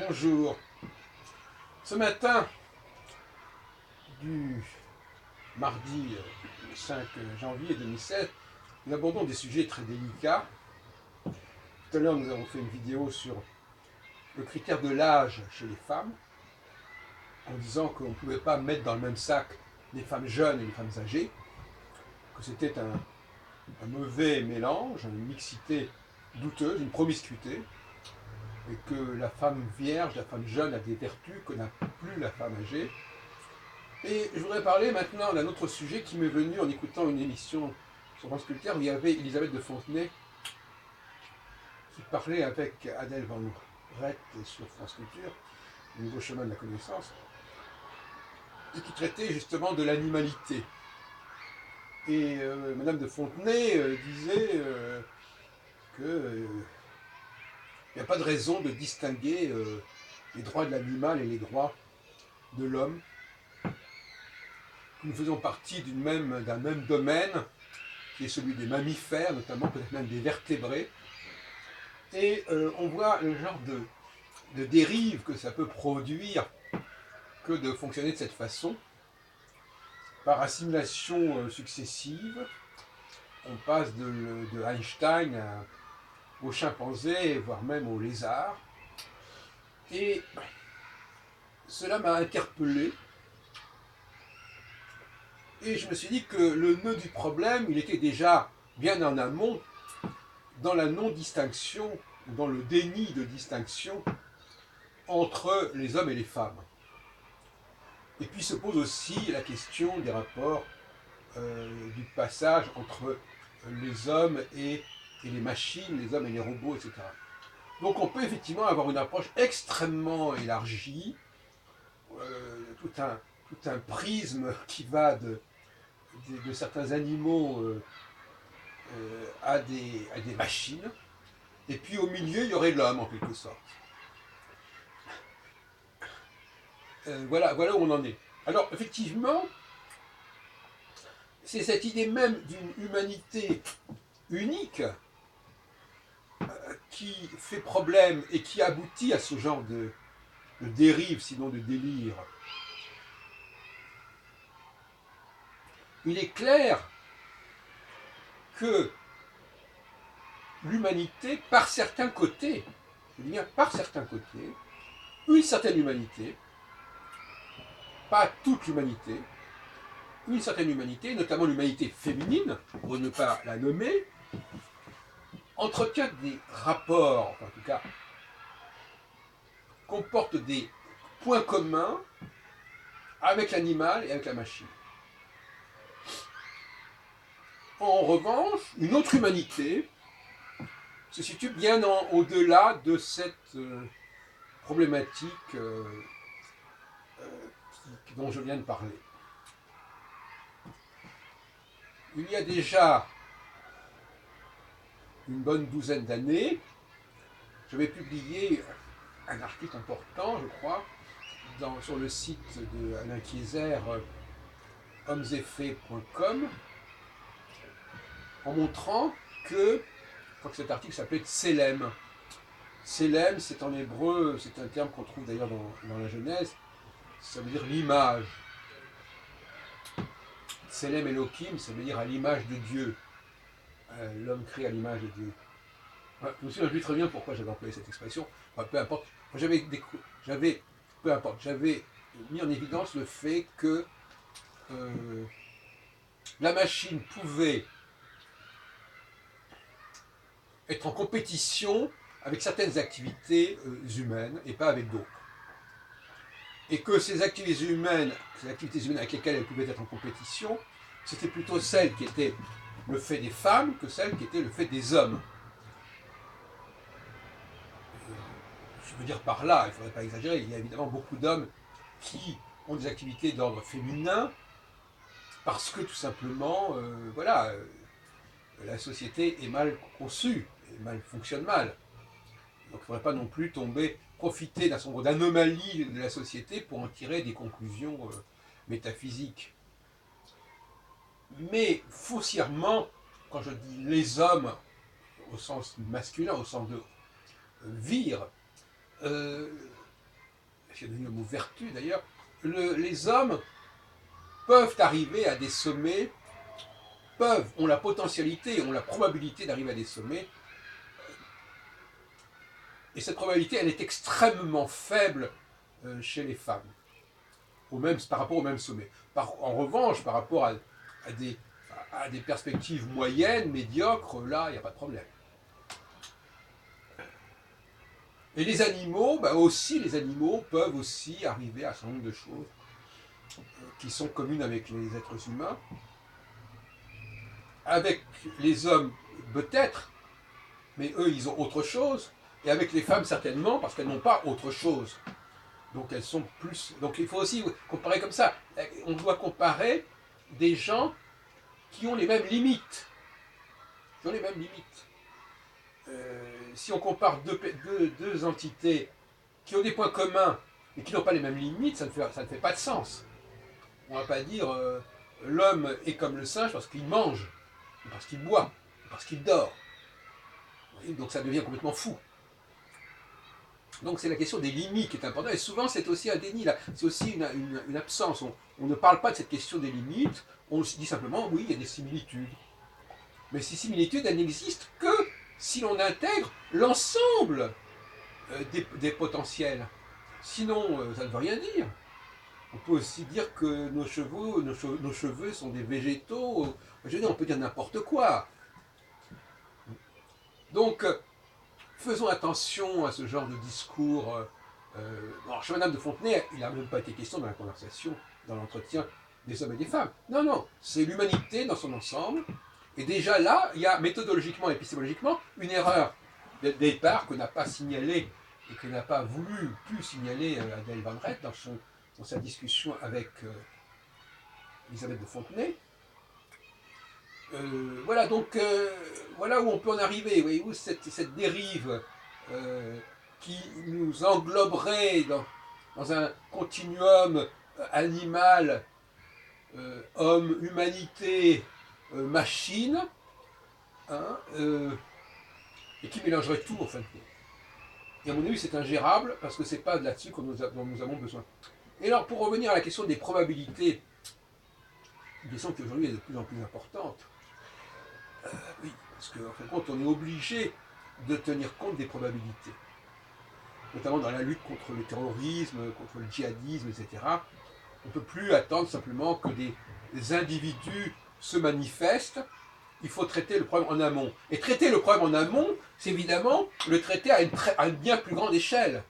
Bonjour. Ce matin du mardi 5 janvier 2016, nous abordons des sujets très délicats. Tout à l'heure, nous avons fait une vidéo sur le critère de l'âge chez les femmes, en disant qu'on ne pouvait pas mettre dans le même sac les femmes jeunes et les femmes âgées, que c'était un mauvais mélange, une mixité douteuse, une promiscuité, et que la femme vierge, la femme jeune a des vertus que n'a plus la femme âgée. Et je voudrais parler maintenant d'un autre sujet qui m'est venu en écoutant une émission sur France Culture où il y avait Elisabeth de Fontenay qui parlait avec Adèle Van Rett sur France Culture, le nouveau chemin de la connaissance, et qui traitait justement de l'animalité. Et Madame de Fontenay disait qu'il n'y a pas de raison de distinguer les droits de l'animal et les droits de l'homme. Nous faisons partie d'un même domaine, qui est celui des mammifères, notamment peut-être même des vertébrés. Et on voit le genre de dérive que ça peut produire que de fonctionner de cette façon. Par assimilation successive, on passe de Einstein au chimpanzé, voire même au lézard. Et cela m'a interpellé. Et je me suis dit que le nœud du problème, il était déjà bien en amont, dans la non-distinction, ou dans le déni de distinction entre les hommes et les femmes. Et puis se pose aussi la question des rapports du passage entre les hommes et les machines, les hommes et les robots, etc. Donc on peut effectivement avoir une approche extrêmement élargie, tout un prisme qui va de certains animaux à des machines, et puis au milieu il y aurait l'homme en quelque sorte. Voilà où on en est. Alors effectivement, c'est cette idée même d'une humanité unique qui fait problème et qui aboutit à ce genre de dérive, sinon de délire. Il est clair que l'humanité, par certains côtés, je dis bien par certains côtés, une certaine humanité, pas toute l'humanité, une certaine humanité, notamment l'humanité féminine, pour ne pas la nommer, entretient des rapports, en tout cas, comporte des points communs avec l'animal et avec la machine. En revanche, une autre humanité se situe bien au-delà de cette problématique dont je viens de parler. Il y a déjà une bonne douzaine d'années, j'avais publié un article important, je crois, sur le site de Alain Kieser, hommesetfaits.com, en montrant que, je crois que cet article s'appelait Tselem. Tselem, c'est en hébreu, c'est un terme qu'on trouve d'ailleurs dans la Genèse, ça veut dire l'image. Tselem Elohim, ça veut dire à l'image de Dieu. L'homme créé à l'image de Dieu. Ouais, je me souviens plus très bien pourquoi j'avais employé cette expression. Enfin, peu importe. J'avais mis en évidence le fait que la machine pouvait être en compétition avec certaines activités humaines et pas avec d'autres. Et que ces activités humaines avec lesquelles elle pouvait être en compétition, c'était plutôt celles qui étaient le fait des femmes que celles qui étaient le fait des hommes. Je veux dire par là, il ne faudrait pas exagérer, il y a évidemment beaucoup d'hommes qui ont des activités d'ordre féminin parce que tout simplement, la société est mal conçue, fonctionne mal. Donc il ne faudrait pas non plus profiter d'un certain nombre d'anomalies de la société pour en tirer des conclusions métaphysiques. Mais foncièrement, quand je dis les hommes au sens masculin, au sens de vir, j'ai donné le mot vertu d'ailleurs, les hommes peuvent arriver à des sommets, ont la potentialité, ont la probabilité d'arriver à des sommets, et cette probabilité, elle est extrêmement faible chez les femmes, par rapport au même sommet. En revanche, par rapport à des perspectives moyennes, médiocres, là, il n'y a pas de problème. Et les animaux, les animaux peuvent aussi arriver à un certain nombre de choses qui sont communes avec les êtres humains. Avec les hommes, peut-être, mais eux, ils ont autre chose. Et avec les femmes, certainement, parce qu'elles n'ont pas autre chose. Donc elles sont plus... Donc il faut aussi comparer comme ça. On doit comparer des gens qui ont les mêmes limites. Qui ont les mêmes limites. Si on compare deux entités qui ont des points communs, mais qui n'ont pas les mêmes limites, ça ne fait pas de sens. On ne va pas dire l'homme est comme le singe parce qu'il mange, parce qu'il boit, parce qu'il dort. Donc ça devient complètement fou. Donc c'est la question des limites qui est importante. Et souvent c'est aussi un déni, c'est aussi une absence. On ne parle pas de cette question des limites, on se dit simplement oui, il y a des similitudes. Mais ces similitudes, elles n'existent que si l'on intègre l'ensemble des potentiels. Sinon, ça ne veut rien dire. On peut aussi dire que nos cheveux sont des végétaux. Je veux dire, on peut dire n'importe quoi. Donc, faisons attention à ce genre de discours. Alors, chez Madame de Fontenay, il n'a même pas été question dans la conversation, dans l'entretien des hommes et des femmes. Non, non, c'est l'humanité dans son ensemble. Et déjà là, il y a méthodologiquement, épistémologiquement, une erreur de départ que n'a pas signalée et que n'a pas pu signaler Adèle Van Rett dans sa discussion avec Elisabeth de Fontenay. Voilà, donc, voilà où on peut en arriver. Voyez-vous, cette dérive qui nous engloberait dans un continuum animal, homme, humanité, machine, hein, et qui mélangerait tout en fin de compte. Et à mon avis, c'est ingérable parce que c'est pas là-dessus dont nous avons besoin. Et alors, pour revenir à la question des probabilités, une question qui aujourd'hui est de plus en plus importante. Oui, parce qu'en fin de compte, on est obligé de tenir compte des probabilités, notamment dans la lutte contre le terrorisme, contre le djihadisme, etc. On ne peut plus attendre simplement que des individus se manifestent. Il faut traiter le problème en amont. Et traiter le problème en amont, c'est évidemment le traiter à une bien plus grande échelle.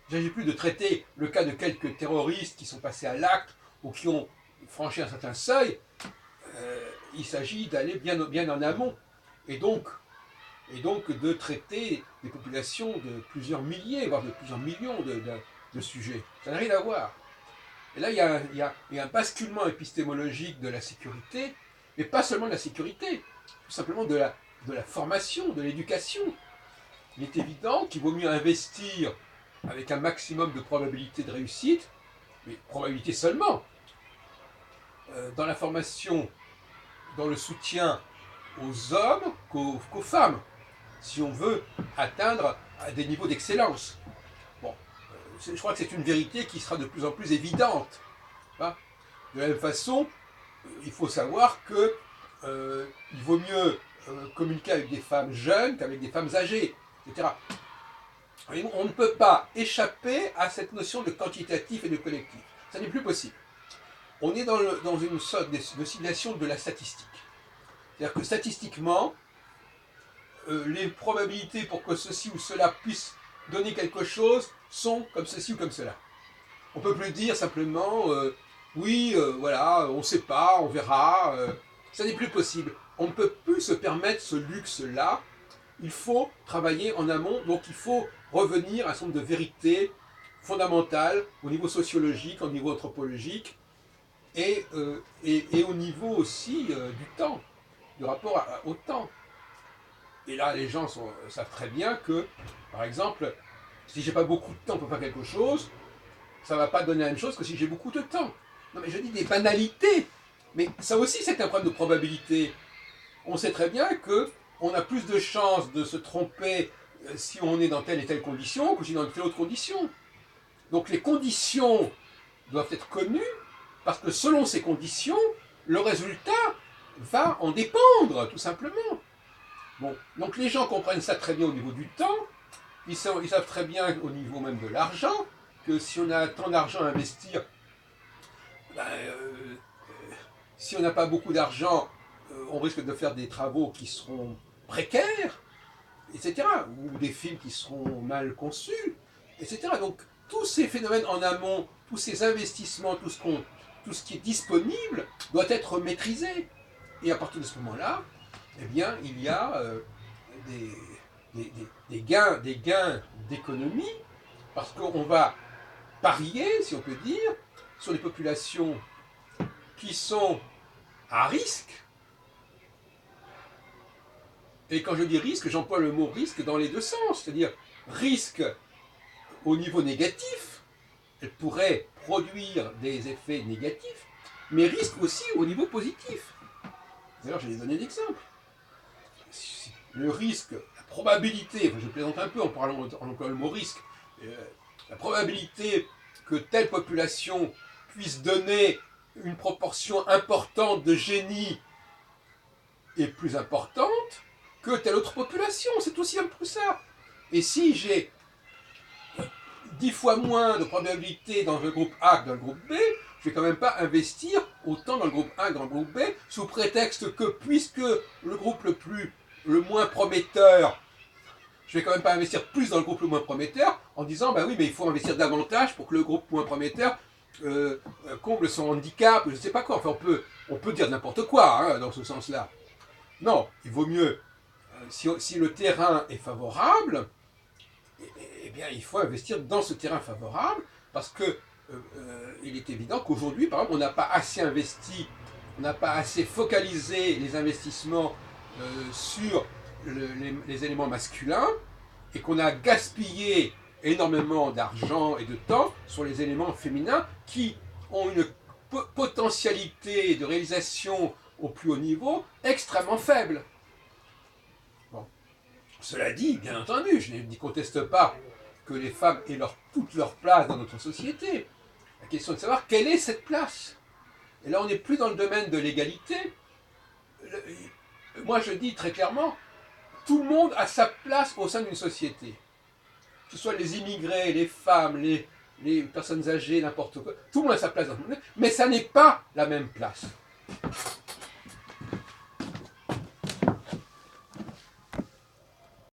Il ne s'agit plus de traiter le cas de quelques terroristes qui sont passés à l'acte ou qui ont franchi un certain seuil. Il s'agit d'aller bien en amont. Et donc de traiter des populations de plusieurs milliers, voire de plusieurs millions de sujets. Ça n'a rien à voir. Et là, il y a un basculement épistémologique de la sécurité, mais pas seulement de la sécurité, tout simplement de la formation, de l'éducation. Il est évident qu'il vaut mieux investir avec un maximum de probabilité de réussite, mais probabilité seulement, dans la formation, dans le soutien aux hommes qu'aux femmes, si on veut atteindre à des niveaux d'excellence. Bon, je crois que c'est une vérité qui sera de plus en plus évidente. Hein. De la même façon, il faut savoir que il vaut mieux communiquer avec des femmes jeunes qu'avec des femmes âgées, etc. On ne peut pas échapper à cette notion de quantitatif et de collectif. Ça n'est plus possible. On est dans une sorte de simulation de la statistique. C'est-à-dire que statistiquement, les probabilités pour que ceci ou cela puisse donner quelque chose sont comme ceci ou comme cela. On ne peut plus dire simplement oui, voilà, on ne sait pas, on verra. Ça n'est plus possible. On ne peut plus se permettre ce luxe-là. Il faut travailler en amont, donc il faut revenir à un certain nombre de vérités fondamentales au niveau sociologique, au niveau anthropologique et au niveau aussi du temps, du rapport au temps. Et là, les gens savent très bien que, par exemple, si j'ai pas beaucoup de temps pour faire quelque chose, ça ne va pas donner la même chose que si j'ai beaucoup de temps. Non mais je dis des banalités, mais ça aussi c'est un problème de probabilité. On sait très bien qu'on a plus de chances de se tromper si on est dans telle et telle condition que si dans telle autre condition. Donc les conditions doivent être connues, parce que selon ces conditions, le résultat va en dépendre, tout simplement. Bon, donc les gens comprennent ça très bien au niveau du temps, ils savent très bien au niveau même de l'argent, que si on a tant d'argent à investir, ben, si on n'a pas beaucoup d'argent, on risque de faire des travaux qui seront précaires, etc. Ou des films qui seront mal conçus, etc. Donc tous ces phénomènes en amont, tous ces investissements, tout ce qui est disponible doit être maîtrisé. Et à partir de ce moment-là, eh bien, il y a des gains d'économie, parce qu'on va parier, si on peut dire, sur les populations qui sont à risque. Et quand je dis risque, j'emploie le mot risque dans les deux sens, c'est-à-dire risque au niveau négatif, elle pourrait produire des effets négatifs, mais risque aussi au niveau positif. D'ailleurs, je vais donner d'exemples. Le risque, la probabilité, enfin, je plaisante un peu en employant le mot risque, la probabilité que telle population puisse donner une proportion importante de génie est plus importante que telle autre population. C'est aussi un peu ça. Et si j'ai 10 fois moins de probabilité dans le groupe A que dans le groupe B, je ne vais quand même pas investir autant dans le groupe A que dans le groupe B, sous prétexte que puisque le groupe le moins prometteur, je vais quand même pas investir plus dans le groupe le moins prometteur, en disant, bah oui, mais il faut investir davantage pour que le groupe moins prometteur comble son handicap, je ne sais pas quoi. Enfin, on peut dire n'importe quoi hein, dans ce sens-là. Non, il vaut mieux, si le terrain est favorable, eh bien, il faut investir dans ce terrain favorable, parce que il est évident qu'aujourd'hui, par exemple, on n'a pas assez investi, on n'a pas assez focalisé les investissements sur les éléments masculins, et qu'on a gaspillé énormément d'argent et de temps sur les éléments féminins qui ont une potentialité de réalisation au plus haut niveau extrêmement faible. Bon. Cela dit, bien entendu, je ne conteste pas que les femmes aient toute leur place dans notre société. La question est de savoir quelle est cette place. Et là, on n'est plus dans le domaine de l'égalité. Moi, je dis très clairement, tout le monde a sa place au sein d'une société. Que ce soit les immigrés, les femmes, les personnes âgées, n'importe quoi. Tout le monde a sa place dans le monde, mais ça n'est pas la même place.